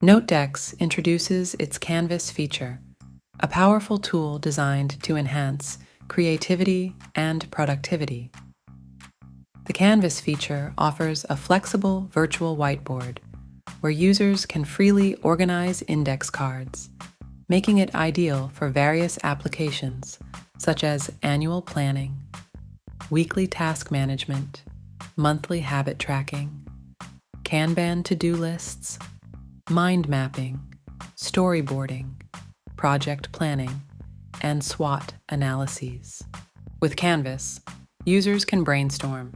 NoteDex introduces its Canvas feature, a powerful tool designed to enhance creativity and productivity. The Canvas feature offers a flexible virtual whiteboard where users can freely organize index cards, making it ideal for various applications such as annual planning, weekly task management, monthly habit tracking, Kanban to-do lists, mind mapping, storyboarding, project planning, and SWOT analyses. With Canvas, users can brainstorm,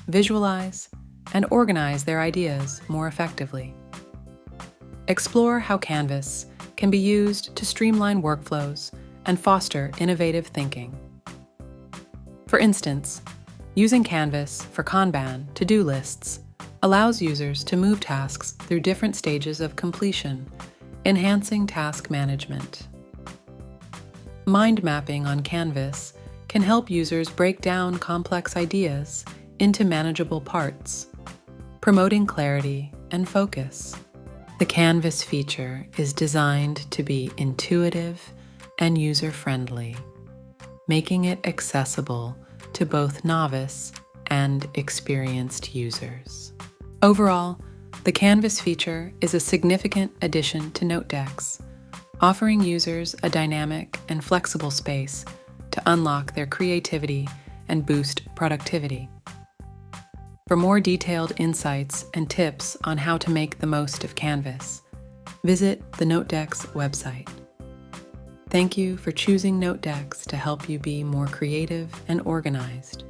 visualize, and organize their ideas more effectively. Explore how Canvas can be used to streamline workflows and foster innovative thinking. For instance, using Canvas for Kanban to-do lists allows users to move tasks through different stages of completion, enhancing task management. Mind mapping on Canvas can help users break down complex ideas into manageable parts, promoting clarity and focus. The Canvas feature is designed to be intuitive and user-friendly, making it accessible to both novice and experienced users. Overall, the Canvas feature is a significant addition to NoteDex, offering users a dynamic and flexible space to unlock their creativity and boost productivity. For more detailed insights and tips on how to make the most of Canvas, visit the NoteDex website. Thank you for choosing NoteDex to help you be more creative and organized.